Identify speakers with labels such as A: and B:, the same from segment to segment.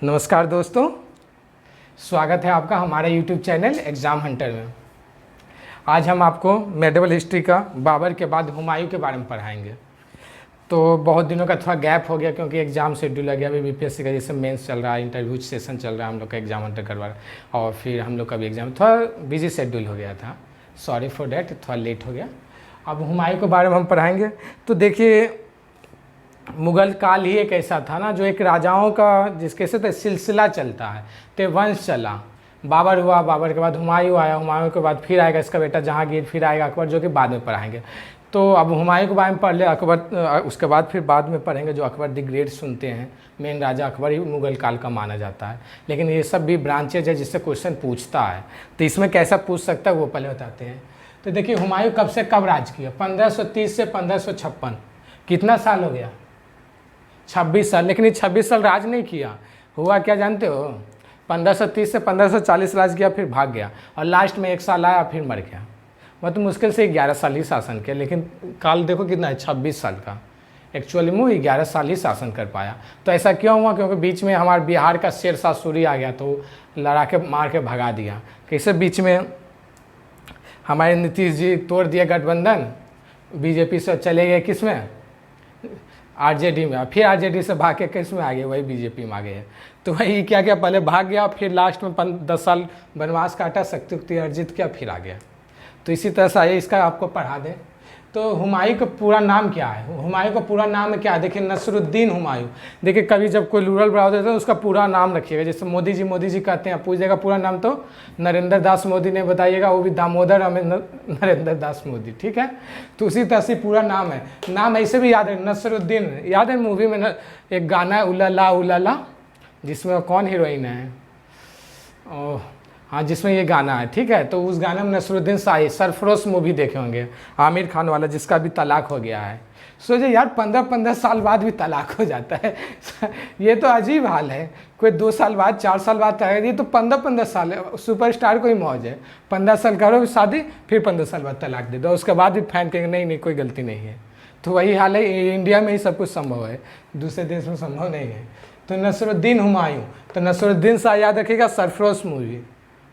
A: नमस्कार दोस्तों, स्वागत है आपका हमारे YouTube चैनल एग्ज़ाम हंटर में। आज हम आपको मेडिवल हिस्ट्री का बाबर के बाद हुमायूं के बारे में पढ़ाएंगे। तो बहुत दिनों का थोड़ा गैप हो गया क्योंकि एग्ज़ाम शेड्यूल लग गया। अभी बीपीएससी का जैसे मेंस चल रहा है, इंटरव्यू सेशन चल रहा है, हम लोग का एग्ज़ाम हंटर करवा रहा है और फिर हम लोग का भी एग्ज़ाम थोड़ा बिजी शेड्यूल हो गया था। सॉरी फॉर डैट, थोड़ा लेट हो गया। अब हुमायूं के बारे में हम पढ़ाएंगे। तो देखिए, मुग़ल काल ही एक ऐसा था ना जो एक राजाओं का जिसके से सिलसिला चलता है, तो वंश चला। बाबर हुआ, बाबर के बाद हुमायूं आया, हुमायूं के बाद फिर आएगा इसका बेटा जहांगीर, फिर आएगा अकबर, जो कि बाद में पढ़ाएंगे। तो अब हुमायूं के बारे में पढ़ ले, अकबर उसके बाद फिर बाद में पढ़ेंगे जो अकबर द ग्रेट सुनते हैं। मेन राजा अकबर ही मुग़ल काल का माना जाता है। लेकिन ये सब भी ब्रांचेज है जिससे क्वेश्चन पूछता है, तो इसमें कैसा पूछ सकता है वो पहले बताते हैं। तो देखिए, हुमायूं कब से कब राज किया? 1530 से 1556। कितना साल हो गया? 26 साल। लेकिन ये 26 साल राज नहीं किया। हुआ क्या जानते हो? 1530 से 1540 राज किया, फिर भाग गया और लास्ट में 1 साल आया, फिर मर गया। मतलब मुश्किल से 11 साल ही शासन किया। लेकिन काल देखो कितना है, 26 साल का। एक्चुअली में 11 साल ही शासन कर पाया। तो ऐसा क्यों हुआ? क्योंकि बीच में हमारे बिहार का शेरशाह सूरी आ गया, तो लड़ा के मार के भगा दिया। कैसे बीच में हमारे नीतीश जी तोड़ दिए गठबंधन, बीजेपी से चले गए किस में? आरजेडी में। फिर आरजेडी से भाग के किस में आ गए? वही बीजेपी में आ गए। तो वही क्या क्या, पहले भाग गया, फिर लास्ट में 10 साल वनवास काटा, शक्ति उक्ति अर्जित किया, फिर आ गया। तो इसी तरह से आइए इसका आपको पढ़ा दें। तो हुमायूं का पूरा नाम क्या है? हुमायूं का पूरा नाम क्या है? देखिए, नसरुद्दीन हुमायूं। देखिए, कभी जब कोई रूरल बढ़ा देता है तो उसका पूरा नाम रखिएगा। जैसे मोदी जी कहते हैं, पूछ देगा पूरा नाम तो नरेंद्र दास मोदी ने बताइएगा, वो भी दामोदर नरेंद्र दास मोदी, ठीक है। तो उसी तरह से पूरा नाम है। नाम ऐसे भी याद है, नसरुद्दीन। याद है मूवी में एक गाना है उलाला उलाला, जिसमें कौन हीरोइन है? ओह हाँ, जिसमें ये गाना है, ठीक है। तो उस गाने में नसरुद्दीन शाही, सरफरोश मूवी देखे होंगे, आमिर खान वाला, जिसका भी तलाक हो गया है। सोचे यार, 15-15 साल बाद भी तलाक हो जाता है। ये तो अजीब हाल है। कोई 2 साल बाद, 4 साल बाद तलाक, ये तो 15-15 साल है। सुपरस्टार को ही मौज है। 15 साल करो शादी, फिर 15 साल बाद तलाक दे दो, उसके बाद भी फैन कहेंगे नहीं कोई गलती नहीं है। तो वही हाल है, इंडिया में ही सब कुछ संभव है, दूसरे देश में संभव नहीं है। तो नसरुद्दीन हुमायूं, तो नसरुद्दीन शाह याद रखिएगा, सरफरोश मूवी,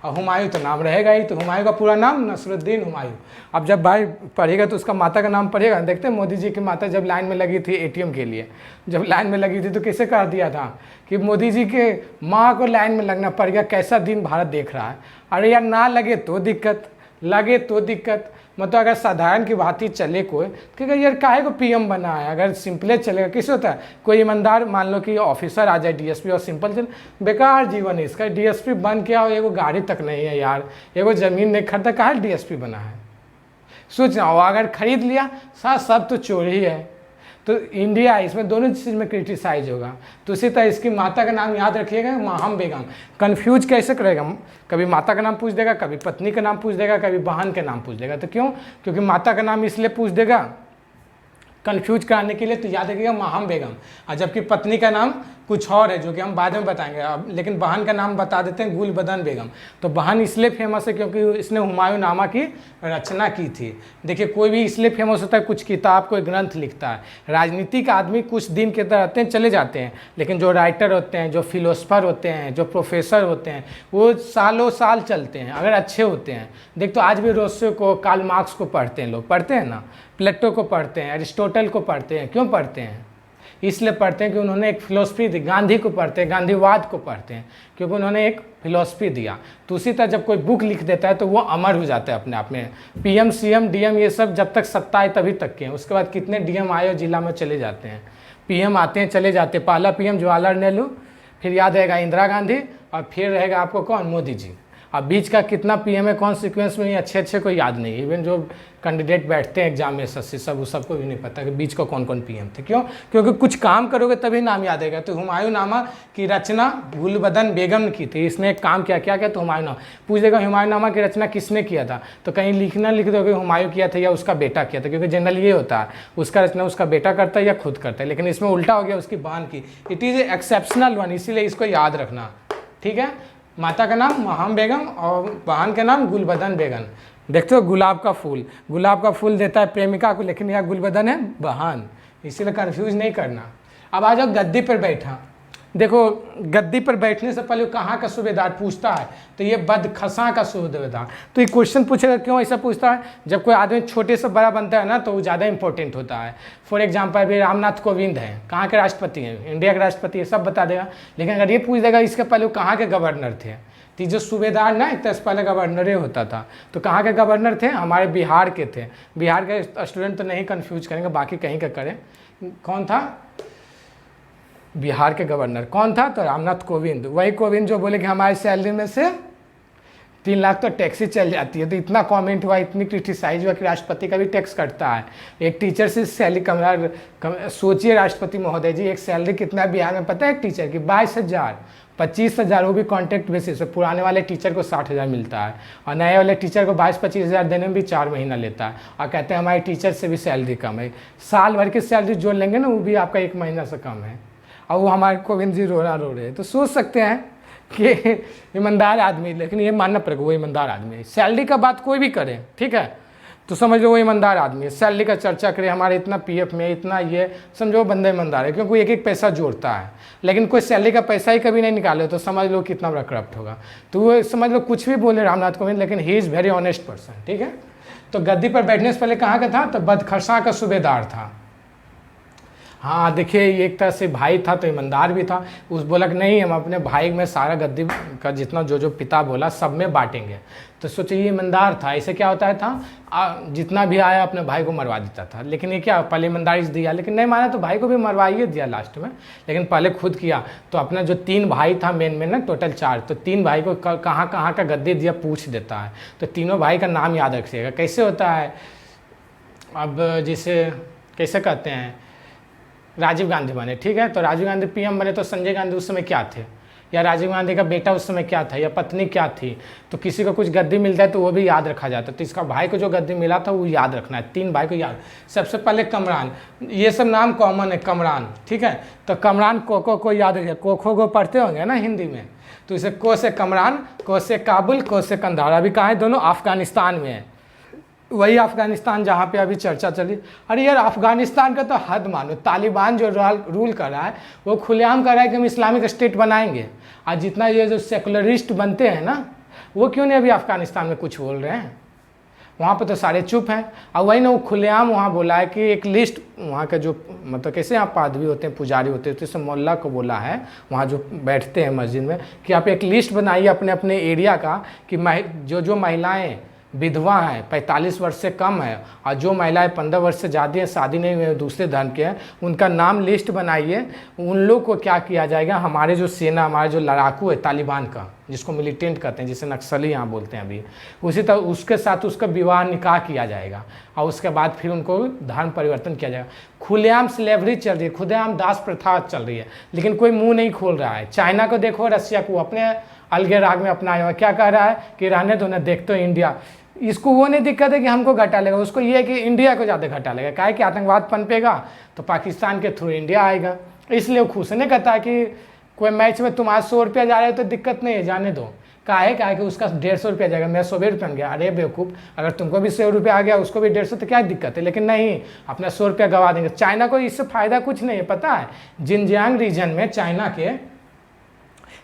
A: और हुमायूं तो नाम रहेगा ही। तो हुमायूं का पूरा नाम नसरुद्दीन हुमायूं। अब जब भाई पढ़ेगा तो उसका माता का नाम पढ़ेगा। देखते हैं मोदी जी की माता जब लाइन में लगी थी एटीएम के लिए, जब लाइन में लगी थी तो कैसे कह दिया था कि मोदी जी के माँ को लाइन में लगना पड़ गया, कैसा दिन भारत देख रहा है। अरे यार, ना लगे तो दिक्कत, लगे तो दिक्कत। मतलब अगर साधारण की बात ही चले कोई, क्योंकि यार काहे को पीएम बना है? अगर सिंपले चलेगा, किस होता है? कोई ईमानदार मान लो कि ऑफिसर आ जाए डीएसपी और सिंपल चल, बेकार जीवन है इसका। डीएसपी बन के आओ, एगो गाड़ी तक नहीं है यार, एगो ज़मीन नहीं खरीदा, काहे डीएसपी बना है? सोचना हो, अगर खरीद लिया सब तो चोरी है। तो इंडिया इसमें दोनों चीज़ में क्रिटिसाइज होगा। तो इसी तरह इसकी माता का नाम याद रखिएगा, माहम बेगम। कन्फ्यूज कैसे करेगा? कभी माता का नाम पूछ देगा, कभी पत्नी का नाम पूछ देगा, कभी बहन के नाम पूछ देगा। तो क्यों? क्योंकि माता का नाम इसलिए पूछ देगा कन्फ्यूज कराने के लिए, तो याद रखिएगा माहम बेगम। और जबकि पत्नी का नाम कुछ और है जो कि हम बाद में बताएंगे। अब लेकिन बहन का नाम बता देते हैं, गुलबदन बेगम। तो बहन इसलिए फेमस है क्योंकि इसने हुमायूंनामा की रचना की थी। देखिए, कोई भी इसलिए फेमस होता है, कुछ किताब कोई ग्रंथ लिखता है। राजनीतिक आदमी कुछ दिन के तरह रहते हैं, चले जाते हैं, लेकिन जो राइटर होते हैं, जो फिलोसफर होते हैं, जो प्रोफेसर होते हैं, वो सालों साल चलते हैं अगर अच्छे होते हैं। देख, तो आज भी रोस्से को, कार्ल मार्क्स को पढ़ते हैं लोग, पढ़ते हैं ना, प्लेटो को पढ़ते हैं, अरिस्टोटल को पढ़ते हैं। क्यों पढ़ते हैं? इसलिए पढ़ते हैं कि उन्होंने एक फिलोसफी दी। गांधी को पढ़ते हैं, गांधीवाद को पढ़ते हैं, क्योंकि उन्होंने एक फिलोसफी दिया। तो उसी तरह जब कोई बुक लिख देता है तो वो अमर हो जाता है अपने आप में। पीएम, सीएम, डीएम, ये सब जब तक सत्ता है तभी तक के हैं। उसके बाद कितने डीएम आए और जिला में चले जाते हैं, पीएम आते हैं चले जाते हैं। पहला पीएम जवाहरलाल नेहरू, फिर याद रहेगा इंदिरा गांधी, और फिर रहेगा आपको कौन? मोदी जी। अब बीच का कितना पीएम है, कौन सीक्वेंस में, अच्छे को याद नहीं। इवन जो कैंडिडेट बैठते हैं एग्जाम में एसएससी, सब उस सबको भी नहीं पता कि बीच का कौन कौन पीएम थे। क्यों? क्योंकि कुछ काम करोगे तभी नाम याद आएगा। तो हुमायूंनामा की रचना गुलबदन बेगम ने की थी। इसने एक काम क्या तो हुमायूंनामा पूछ देगा, हुमायूंनामा की रचना किसने किया था? तो कहीं लिखना लिख दोगे हुमायूं किया था या उसका बेटा किया था, क्योंकि जनरल ये होता है उसका रचना उसका बेटा करता है या खुद करता है। लेकिन इसमें उल्टा हो गया, उसकी बहन की। It is a exceptional one, इसीलिए इसको याद रखना, ठीक है। माता का नाम माहम बेगम और बहन का नाम गुलबदन बेगम। देखते हो, गुलाब का फूल देता है प्रेमिका को, लेकिन यह गुलबदन है बहन, इसीलिए कंफ्यूज नहीं करना। अब आ जाओ गद्दी पर बैठा। देखो गद्दी पर बैठने से पहले कहाँ का सूबेदार पूछता है, तो ये बदखशां का सूबेदार। तो ये क्वेश्चन पूछेगा क्यों ऐसा पूछता है, जब कोई आदमी छोटे से बड़ा बनता है ना तो वो ज़्यादा इंपॉर्टेंट होता है। फॉर एग्जाम्पल अभी रामनाथ कोविंद हैं, कहाँ के राष्ट्रपति हैं, इंडिया के राष्ट्रपति है, सब बता देगा। लेकिन अगर ये पूछ देगा इसके पहले वो कहाँ के गवर्नर थे, तो जो सूबेदार ना एक तरह से पहले गवर्नर ही होता था, तो कहाँ के गवर्नर थे, हमारे बिहार के थे। बिहार के स्टूडेंट तो नहीं कन्फ्यूज करेंगे, बाकी कहीं का करें। कौन था बिहार के गवर्नर, कौन था, तो रामनाथ कोविंद। वही कोविंद जो बोले कि हमारी सैलरी में से 3 लाख तो टैक्स ही चल जाती है। तो इतना कमेंट हुआ, इतनी क्रिटिसाइज हुआ कि राष्ट्रपति का भी टैक्स कटता है। एक टीचर से सैलरी सोचिए राष्ट्रपति महोदय जी, एक सैलरी कितना बिहार में पता है एक टीचर की, 22,000, 25,000, वो भी कॉन्ट्रैक्ट बेसिस पे। पुराने वाले टीचर को 60,000 मिलता है और नए वाले टीचर को 22-25,000 देने में भी 4 महीना लेता है। और कहते हैं हमारे टीचर से भी सैलरी कम है। साल भर की सैलरी जोड़ लेंगे ना, वो भी आपका 1 महीना से कम है। और वो हमारे कोविंद जी रो रहे हैं। तो सोच सकते हैं कि ईमानदार आदमी, लेकिन ये मानना पड़ेगा वो ईमानदार आदमी है। सैलरी का बात कोई भी करे, ठीक है, तो समझ लो वो ईमानदार आदमी है। सैलरी का चर्चा करे, हमारे इतना पीएफ में इतना, ये समझो बंदा ईमानदार है, क्योंकि एक एक पैसा जोड़ता है। लेकिन कोई सैलरी का पैसा ही कभी नहीं निकाले तो समझ लो कितना बड़ा करप्ट होगा। तो वो समझ लो कुछ भी बोले रामनाथ कोविंद, लेकिन he is very honest person, ठीक है। तो गद्दी पर बैठने से पहले कहाँ का था, तो बदखशां का सूबेदार था। हाँ देखिए, ये एक तरह से भाई था तो ईमानदार भी था। उस बोला कि नहीं, हम अपने भाई में सारा गद्दी का जितना जो पिता बोला सब में बांटेंगे। तो सोचिए ये ईमानदार था। ऐसे क्या होता है था, जितना भी आया अपने भाई को मरवा देता था। लेकिन ये क्या, पहले ईमानदारी से दिया, लेकिन नहीं माना तो भाई को भी मरवाइए दिया लास्ट में। लेकिन पहले खुद किया। तो अपना जो 3 भाई था मेन में ना, टोटल 4, तो 3 भाई को कहाँ कहाँ का गद्दी दिया पूछ देता है। तो तीनों भाई का नाम याद रखिएगा। कैसे होता है, अब जैसे कैसे कहते हैं, राजीव गांधी बने, ठीक है, तो राजीव गांधी पीएम बने, तो संजय गांधी उस समय क्या थे, या राजीव गांधी का बेटा उस समय क्या था, या पत्नी क्या थी। तो किसी को कुछ गद्दी मिलता है तो वो भी याद रखा जाता है। तो इसका भाई को जो गद्दी मिला था वो याद रखना है। 3 भाई को याद। सबसे पहले कमरान, ये सब नाम कॉमन है, कमरान, ठीक है। तो कमरान कोको को याद रखिए, कोखो को पढ़ते होंगे ना हिंदी में। तो इसे को से कमरान, को से काबुल, को से कंधार। अभी कहाँ है दोनों, अफगानिस्तान में है। वही अफगानिस्तान जहाँ पे अभी चर्चा चली। अरे यार अफगानिस्तान का तो हद मानो, तालिबान जो रूल कर रहा है वो खुलेआम कर रहा है कि हम इस्लामिक स्टेट बनाएंगे। और जितना ये जो सेकुलरिस्ट बनते हैं ना, वो क्यों नहीं अभी अफगानिस्तान में कुछ बोल रहे हैं, वहाँ पे तो सारे चुप हैं। और वही ना वो खुलेआम वहाँ बोला है कि एक लिस्ट वहाँ के जो मतलब कैसे यहाँ पादवी होते हैं, पुजारी होते हैं, तो इसे मोहल्ला को बोला है वहाँ जो बैठते हैं मस्जिद में, कि आप एक लिस्ट बनाइए अपने अपने एरिया का, कि जो महिलाएँ विधवा हैं, 45 वर्ष से कम है, और जो महिलाएं 15 वर्ष से ज़्यादा हैं, शादी नहीं हुए, दूसरे धर्म के हैं, उनका नाम लिस्ट बनाइए। उन लोग को क्या किया जाएगा, हमारे जो सेना, हमारे जो लड़ाकू है तालिबान का, जिसको मिलिटेंट कहते हैं, जिसे नक्सली यहाँ बोलते हैं अभी, उसी तरह उसके साथ उसका विवाह निकाह किया जाएगा। और उसके बाद फिर उनको धर्म परिवर्तन किया जाएगा। खुलेआम स्लेवरी चल रही है, खुलेआम दास प्रथा चल रही है, लेकिन कोई मुँह नहीं खोल रहा है। चाइना को देखो, रसिया को अपने अलगे राग में अपनाया हुआ, क्या कह रहा है कि रहने दो ना, देखते हो इंडिया। इसको वो नहीं दिक्कत है कि हमको घाटा लेगा, उसको ये है कि इंडिया को ज़्यादा घाटा लेगा। काहे कि आतंकवाद पनपेगा तो पाकिस्तान के थ्रू इंडिया आएगा, इसलिए वो खुश नहीं कहता है कि कोई मैच में तुम्हारा 100 रुपया जा रहा है तो दिक्कत नहीं है, जाने दो। काहे कि उसका 150 रुपया जाएगा, मैं 100 रुपये में गया। अरे बेवकूफ़, अगर तुमको भी 100 रुपया आ गया, उसको भी 150, तो क्या दिक्कत है। लेकिन नहीं, अपना 100 रुपया गवा देंगे। चाइना को इससे फ़ायदा कुछ नहीं है, पता है। जिनजियांग रीजन में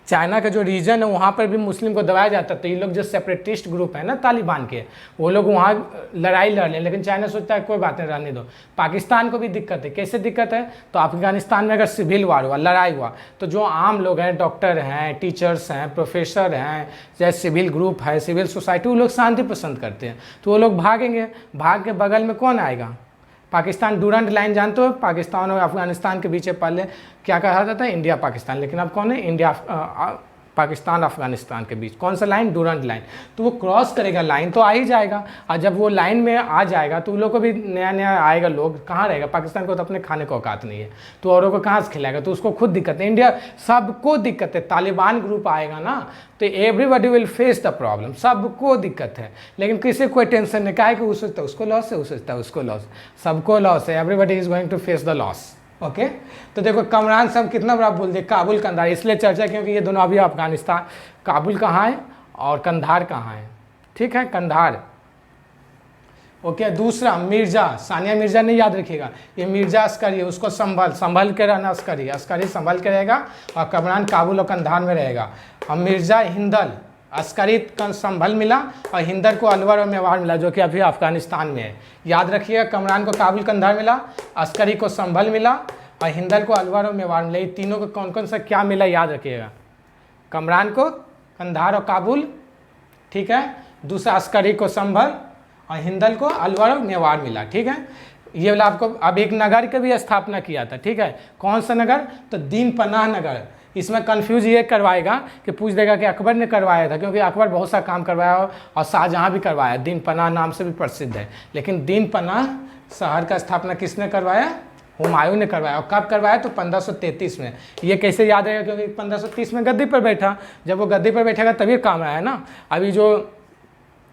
A: चाइना का जो रीजन है वहाँ पर भी मुस्लिम को दबाया जाता है। तो ये लोग जो सेपरेटिस्ट ग्रुप है ना तालिबान के, वो लोग वहाँ लड़ाई लड़ लें, लेकिन चाइना सोचता है कोई बात नहीं, रहने दो। पाकिस्तान को भी दिक्कत है। कैसे दिक्कत है, तो अफगानिस्तान में अगर सिविल वार हुआ, लड़ाई हुआ, तो जो आम लोग हैं, डॉक्टर हैं, टीचर्स हैं, प्रोफेसर हैं, चाहे सिविल ग्रुप है, सिविल सोसाइटी, वो लोग शांति पसंद करते हैं, तो वो लोग भागेंगे। भाग के बगल में कौन आएगा, पाकिस्तान। डूरंट लाइन जानते हो, पाकिस्तान और अफगानिस्तान के बीच पहले क्या कहा जाता है, इंडिया पाकिस्तान। लेकिन अब कौन है, इंडिया पाकिस्तान अफगानिस्तान के बीच कौन सा लाइन, डूरंट लाइन। तो वो क्रॉस करेगा लाइन तो आ ही जाएगा। और जब वो लाइन में आ जाएगा तो उन लोग को भी नया नया आएगा, लोग कहाँ रहेगा। पाकिस्तान को तो अपने खाने को औकात नहीं है, तो औरों को कहाँ से खिलाएगा, तो उसको खुद दिक्कत है। इंडिया सबको दिक्कत है। तालिबान ग्रुप आएगा ना तो everybody will face the problem, सबको दिक्कत है। लेकिन किसी कोई टेंशन नहीं, क्या है कि वो सोचता है उसको लॉस है, वो सोचता है उसको लॉस, सबको लॉस है। Everybody is going to face the loss. Okay तो देखो कमरान से हम कितना बड़ा बोल दिए, काबुल कंधार, इसलिए चर्चा क्योंकि ये दोनों अभी अफगानिस्तान, काबुल कहाँ है और कंधार कहाँ है, ठीक है, कंधार। ओके। दूसरा मिर्जा, सानिया मिर्जा नहीं याद रखिएगा, ये मिर्जा अस्करी है, उसको संभल के रहना, अस्करी संभल के रहेगा और कमरान काबुल और कंधार में रहेगा। और मिर्जा हिंदल, अस्करी संभल मिला और हिंदल को अलवर और मेवाड़ मिला जो कि अभी अफगानिस्तान में है। याद रखिएगा, कमरान को काबुल कंधार मिला, अस्करी को संभल मिला और हिंदल को अलवर और मेवाड़ मिला। ये तीनों को कौन कौन सा क्या मिला याद रखिएगा, कमरान को कंधार और काबुल, ठीक है। दूसरा अस्करी को संभल और हिंदल को अलवर और मेवाड़ मिला, ठीक है। ये वाला आपको, अब एक नगर की भी स्थापना किया था, ठीक है। कौन सा नगर, तो दीन पनाह नगर। इसमें कंफ्यूज ये करवाएगा कि पूछ देगा कि अकबर ने करवाया था, क्योंकि अकबर बहुत सा काम करवाया और शाहजहाँ भी करवाया, दीन पनाह नाम से भी प्रसिद्ध है। लेकिन दीन पनाह शहर का स्थापना किसने करवाया, हुमायूं ने करवाया। और कब करवाया, तो 1533 में। ये कैसे याद रहेगा, क्योंकि 1530 में गद्दी पर बैठा, जब वो गद्दी पर बैठेगा तभी काम आया ना। अभी जो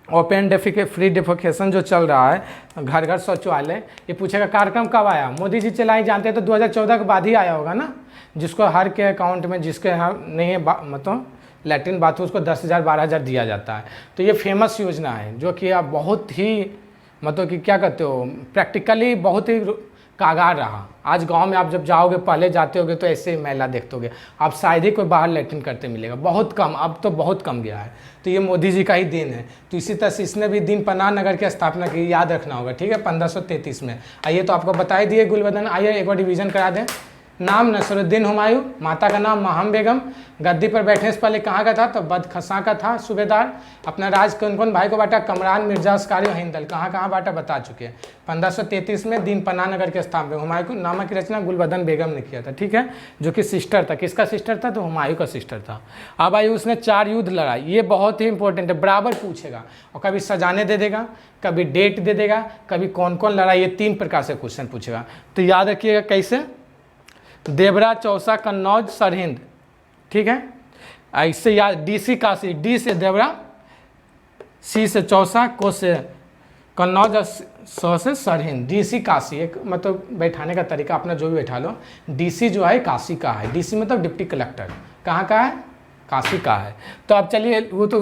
A: ओपन फ्री डेफिकेशन जो चल रहा है, घर घर शौचालय, ये पूछेगा कार्यक्रम कब आया, मोदी जी चलाई, जानते हैं तो 2014 के बाद ही आया होगा ना। जिसको हर के अकाउंट में, जिसके यहाँ नहीं है मतलब लैट्रिन बाथरूम, उसको 10,000 12,000 दिया जाता है। तो ये फेमस योजना है जो कि आप बहुत ही मतलब कि क्या कहते हो, प्रैक्टिकली बहुत ही कागार रहा। आज गांव में आप जब जाओगे, पहले जाते होगे तो ऐसे ही महिला देखते होगे, आप शायद ही कोई बाहर लैट्रिन करते मिलेगा, बहुत कम, अब तो बहुत कम गया है। तो ये मोदी जी का ही देन है। तो इसी तरह से इसने भी दीन पनाह नगर की स्थापना की, याद रखना होगा, ठीक है, 1533 में। आइए तो आपको बता ही दिए गुलबदन, आइए एक बार रिवीजन करा दें। नाम नसरुद्दीन हुमायूं, माता का नाम महम बेगम, गद्दी पर बैठने से पहले कहाँ का था, तो बदखसा का था सूबेदार। अपना राज कौन कौन भाई को बांटा, कमरान, मिर्जा, अस्कारी और हिंदल, कहाँ कहाँ बांटा बता चुके हैं। 1533 में दीन पनाह नगर के स्थापना, हुमायूं नामा की रचना गुलबदन बेगम ने किया था, ठीक है, जो कि सिस्टर था। किसका सिस्टर था, तो हुमायूं का सिस्टर था। अब आइए, उसने 4 युद्ध लड़ा, ये बहुत ही इंपॉर्टेंट है, बराबर पूछेगा, और कभी सजाने दे देगा, कभी डेट दे देगा, कभी कौन कौन लड़ा, ये 3 प्रकार से क्वेश्चन पूछेगा। तो याद रखिएगा कैसे, देवरा, चौसा, कन्नौज, सरहिंद, ठीक है। इससे याद, डी सी काशी, डी से देवरा, सी से चौसा, को से कन्नौज और स से सरहिंद, डी सी काशी। एक मतलब बैठाने का तरीका अपना जो भी बैठा लो। डी सी जो है काशी का है, डी सी मतलब डिप्टी कलेक्टर, कहाँ का है, काशी का है। तो अब चलिए वो तो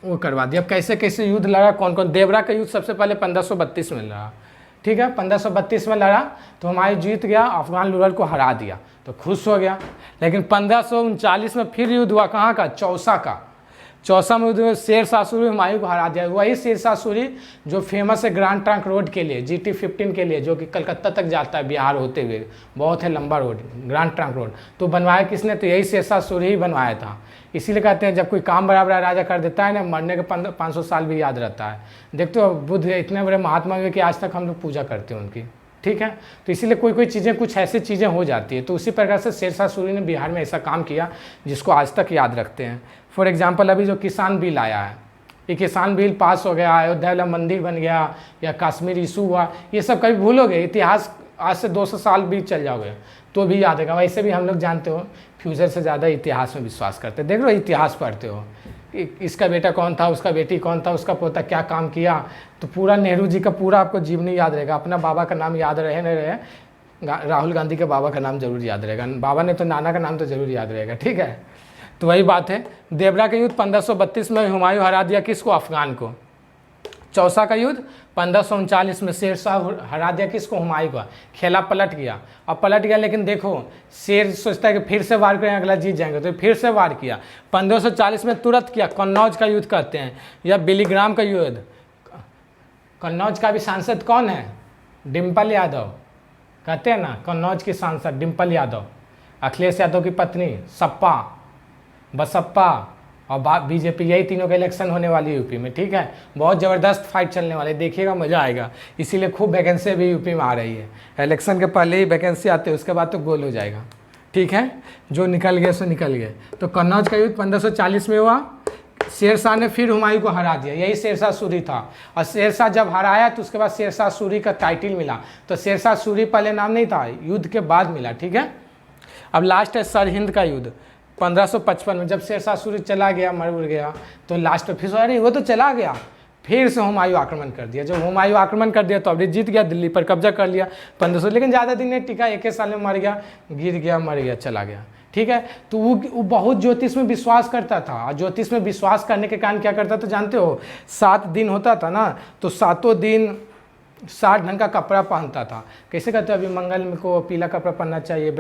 A: वो करवा दिया। अब कैसे कैसे युद्ध लड़ा, कौन कौन। देवरा का युद्ध सबसे पहले 1532 में लड़ा, ठीक है, 1532 में लड़ा तो हुमायूं जीत गया, अफगान लूरर को हरा दिया तो खुश हो गया। लेकिन 1539 में फिर युद्ध हुआ, कहाँ का, चौसा का। चौसा में युद्ध, शेर शाह सूरी हुमायूं को हरा दिया। वही शेर शाह सूरी जो फेमस है ग्रैंड ट्रंक रोड के लिए, GT 15 के लिए, जो कि कलकत्ता तक जाता है बिहार होते हुए, बहुत है लंबा रोड, ग्रैंड ट्रंक रोड। तो बनवाया किसने, तो यही शेर शाह सूरी ही बनवाया था। इसीलिए कहते हैं जब कोई काम बड़ा बड़ा राजा कर देता है ना, मरने के 500 साल भी याद रहता है। देखते हो बुद्ध इतने बड़े महात्मा हुए कि आज तक हम लोग पूजा करते हैं उनकी, ठीक है। तो इसीलिए कोई कोई चीज़ें, कुछ ऐसी चीज़ें हो जाती है। तो उसी प्रकार से शेर शाह सूरी ने बिहार में ऐसा काम किया जिसको आज तक याद रखते हैं। फॉर एग्जाम्पल, अभी जो किसान बिल आया है, ये किसान बिल पास हो गया, अयोध्या वाला मंदिर बन गया, या कश्मीर इशू हुआ, ये सब कभी भूलोगे, इतिहास आज से 200 साल भी चल जाओगे तो भी याद रहेगा। वैसे भी हम लोग जानते हो फ्यूचर से ज़्यादा इतिहास में विश्वास करते हैं। देख लो, इतिहास पढ़ते हो, इसका बेटा कौन था, उसका बेटी कौन था, उसका पोता क्या काम किया, तो पूरा नेहरू जी का पूरा आपको जीवनी याद रहेगा। अपना बाबा का नाम याद रहे नहीं रहे, राहुल गांधी के बाबा का नाम जरूर याद रहेगा, बाबा ने तो नाना का नाम तो जरूर याद रहेगा, ठीक है। तो वही बात है। देवरा का युद्ध 1532 में हुमायूं हरा दिया, किसको, अफगान को। चौसा का युद्ध 1539 में शेर शाह हरा दिया, किसको, हुमायूं को। खेला पलट गया, अब पलट गया, लेकिन देखो शेर सोचता है कि फिर से वार करें, अगला जीत जाएंगे, तो फिर से वार किया। 1540 में तुरंत किया, कन्नौज का युद्ध कहते हैं, या बिलीग्राम का युद्ध। कन्नौज का भी सांसद कौन है, डिम्पल यादव, कहते हैं ना, कन्नौज की सांसद डिम्पल यादव, अखिलेश यादव की पत्नी सपा, बसपा और बीजेपी, यही तीनों का इलेक्शन होने वाली है यूपी में, ठीक है। बहुत ज़बरदस्त फाइट चलने वाली है, देखिएगा मज़ा आएगा। इसीलिए खूब वैकेंसी भी यूपी में आ रही है। इलेक्शन के पहले ही वैकेंसी आती है, उसके बाद तो गोल हो जाएगा, ठीक है। जो निकल गए सो निकल गए। तो कन्नौज का युद्ध 1540 में हुआ, शेर शाह ने फिर हुमायूं को हरा दिया, यही शेर शाह सूरी था। और शेर शाह जब हराया तो उसके बाद शेर शाह सूरी का टाइटल मिला। तो शेर शाह सूरी पहले नाम नहीं था, युद्ध के बाद मिला, ठीक है। अब लास्ट है सरहिंद का युद्ध 1555 में, जब शेर शाह सूरी चला गया, मर उड़ गया, तो लास्ट में फिर अरे वो तो चला गया, फिर से हुमायूं आक्रमण कर दिया। जब हुमायूं आक्रमण कर दिया तो अभी जीत गया, दिल्ली पर कब्जा कर लिया 1500, लेकिन ज़्यादा दिन नहीं टिका, 1 साल में मर गया, गिर गया, मर गया, चला गया, ठीक है। तो वो बहुत ज्योतिष में विश्वास करता था, और ज्योतिष में विश्वास करने के कारण क्या करता था जानते हो, 7 दिन होता था ना, तो 7 दिन 60 ढंग का कपड़ा पहनता था। कैसे कहते हैं, अभी मंगल को पीला कपड़ा पहनना चाहिए,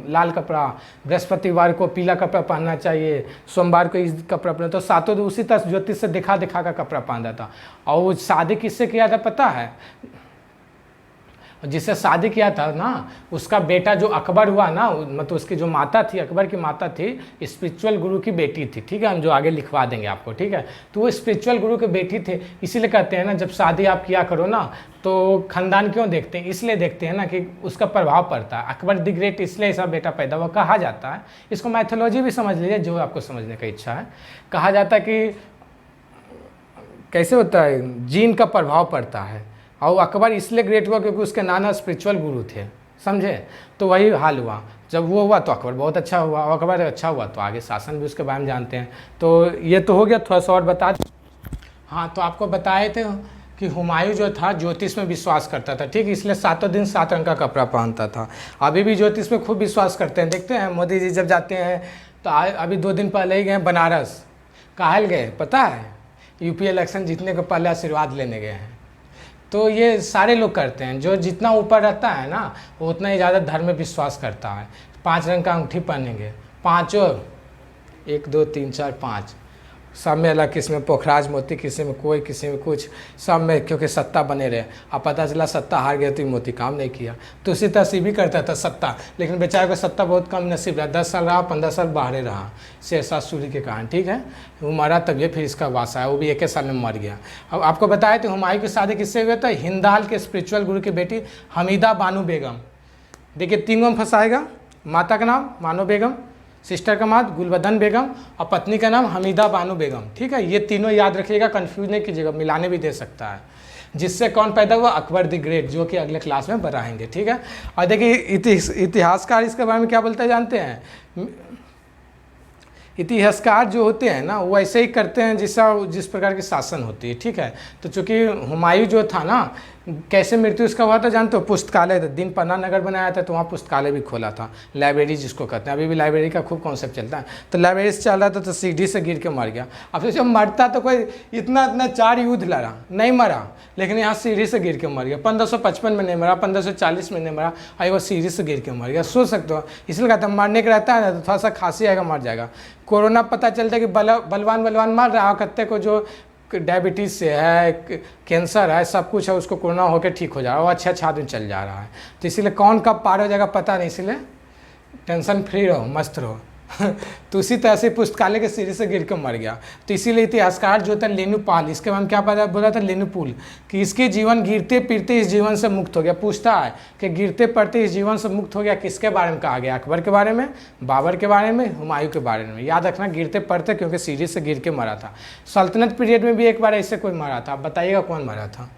A: लाल कपड़ा, बृहस्पतिवार को पीला कपड़ा पहनना चाहिए, सोमवार को इस कपड़ा पहनना, तो सातों दिन उसी तरह ज्योतिष से दिखा दिखा का कपड़ा पहनता था। और वो शादी किससे किया था पता है? जिससे शादी किया था ना, उसका बेटा जो अकबर हुआ ना, मतलब उसकी जो माता थी, अकबर की माता थी, स्पिरिचुअल गुरु की बेटी थी। ठीक है, हम जो आगे लिखवा देंगे आपको। ठीक है, तो वो स्पिरिचुअल गुरु की बेटी थे। इसीलिए कहते हैं ना, जब शादी आप किया करो ना, तो खानदान क्यों देखते हैं? इसलिए देखते हैं ना कि उसका प्रभाव पड़ता है। अकबर द ग्रेट इसलिए ऐसा बेटा पैदा हुआ कहा जाता है। इसको मैथोलॉजी भी समझ लीजिए, जो आपको समझने का इच्छा है। कहा जाता है कि कैसे होता है, जीन का प्रभाव पड़ता है। और अकबर इसलिए ग्रेट हुआ क्योंकि उसके नाना स्पिरिचुअल गुरु थे, समझे? तो वही हाल हुआ। जब वो हुआ तो अकबर बहुत अच्छा हुआ, और अकबर अच्छा हुआ तो आगे शासन भी उसके बारे में जानते हैं। तो ये तो हो गया, थोड़ा सा और बता। हाँ, तो आपको बताए थे कि हुमायूं जो था ज्योतिष में विश्वास करता था। ठीक, इसलिए सातों दिन 7 रंग का कपड़ा पहनता था। अभी भी ज्योतिष में खूब विश्वास करते हैं। देखते हैं मोदी जी जब जाते हैं तो अभी 2 दिन पहले ही गए बनारस। काहे गए पता है? यूपी इलेक्शन जीतने के पहले आशीर्वाद लेने गए हैं। तो ये सारे लोग करते हैं। जो जितना ऊपर रहता है ना, वो उतना ही ज़्यादा धर्म में विश्वास करता है। 5 रंग का अंगूठी पहनेंगे, पाँचों, 1 2 3 4 5, सब में अलग, किसी में पोखराज मोती, किसी में कोई, किसी में कुछ, सब में, क्योंकि सत्ता बने रहे। अब पता चला सत्ता हार गया तो मोती काम नहीं किया। तो उसी तरह से भी करता था सत्ता, लेकिन बेचारे को सत्ता बहुत कम नसीब रहा। 10 साल रहा, 15 साल बाहर रहा, शेरशाह सूरी के कारण। ठीक है, वो मरा तब ये फिर इसका वास आया, वो भी 1 साल में मर गया। अब आपको बताया तो हुमायूं की शादी किससे हुआ था? हिंदाल के स्पिरिचुअल गुरु की बेटी हमीदा बानो बेगम। देखिए 3 में फंसाएगा। माता का नाम बानो बेगम, सिस्टर का नाम गुलबदन बेगम, और पत्नी का नाम हमीदा बानो बेगम। ठीक है, ये तीनों याद रखिएगा, कंफ्यूज नहीं कीजिएगा, मिलाने भी दे सकता है। जिससे कौन पैदा हुआ? अकबर द ग्रेट, जो कि अगले क्लास में बढ़ाएंगे। ठीक है, और देखिए इतिहासकार इसके बारे में क्या बोलते हैं जानते हैं? इतिहासकार जो होते हैं ना, वो ऐसे ही करते हैं जिस प्रकार की शासन होती है। ठीक है, तो चूंकि हुमायूं जो था ना, कैसे मृत्यु इसका हुआ था जानते हो? पुस्तकालय था, दिन पन्ना नगर बनाया था, तो वहाँ पुस्तकालय भी खोला था, लाइब्रेरी जिसको कहते हैं। अभी भी लाइब्रेरी का खूब कॉन्सेप्ट चलता है। तो लाइब्रेरी से चल रहा था तो सीढ़ी से गिर के मर गया। अब सोचो मरता तो कोई इतना 4 युद्ध लड़ा, नहीं मरा, लेकिन यहाँ सीढ़ी से गिर के मर गया। 1555 में नहीं मरा, 1540 में नहीं मरा, और वो सीढ़ी से गिर के मर गया। सोच सकते हो, इसलिए कहता है मरने का रहता है ना, तो थोड़ा सा खांसी आएगा मर जाएगा। कोरोना पता चलता है कि बलवान मर रहा है, कत्ते को जो डायबिटीज़ से है, कैंसर है, सब कुछ है, उसको कोरोना होकर ठीक हो जा रहा है, वो अच्छा आदमी चल जा रहा है। तो इसीलिए कौन कब पार हो जाएगा पता नहीं, इसलिए टेंशन फ्री रहो, मस्त रहो। तो उसी तरह से पुस्तकालय के सीढ़ी से गिर कर मर गया। तो इसीलिए इतिहासकार जो था लेनुपाल, इसके बारे में क्या पता बोला था? लेनुपुल, कि इसके जीवन गिरते पीरते इस जीवन से मुक्त हो गया। पूछता है कि गिरते पड़ते इस जीवन से मुक्त हो गया, किसके बारे में कहा गया? अकबर के बारे में, बाबर के बारे में, हुमायूं के बारे में। याद रखना, गिरते पड़ते, क्योंकि सीढ़ी से गिर के मरा था। सल्तनत पीरियड में भी एक बार ऐसे कोई मरा था, बताइएगा कौन मरा था?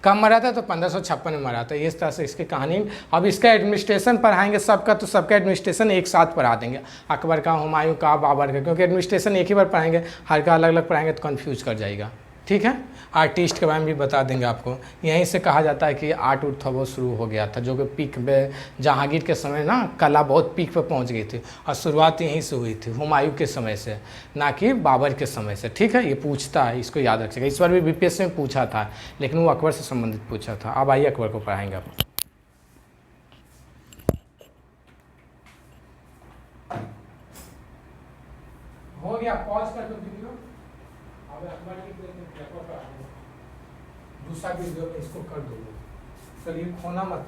A: कब मरा था? तो 1556 में मरा था। इस तरह से इसकी कहानी। अब इसका एडमिनिस्ट्रेशन पढ़ाएंगे सबका, तो सबका एडमिनिस्ट्रेशन एक साथ पढ़ा देंगे, अकबर का, हुमायूं का, बाबर का, क्योंकि एडमिनिस्ट्रेशन एक ही बार पढ़ाएंगे, हर का अलग अलग पढ़ाएंगे तो कन्फ्यूज कर जाएगा। ठीक है, आर्टिस्ट के बारे में भी बता देंगे आपको। यहीं से कहा जाता है कि आर्ट उठ था वो शुरू हो गया था, जो कि पीक पे जहांगीर के समय ना कला बहुत पीक पे पहुंच गई थी, और शुरुआत यहीं से हुई थी, हुमायूं के समय से, ना कि बाबर के समय से। ठीक है, ये पूछता है, इसको याद रखिएगा। इस बार भी बीपीएससी में पूछा था, लेकिन वो अकबर से संबंधित पूछा था। अब आइए अकबर को पढ़ाएंगे आप। हो गया, पॉज कर दो वीडियो। अब अकबर की दूसरा वीडियो में इसको कर दो। चलिए, खोना मत।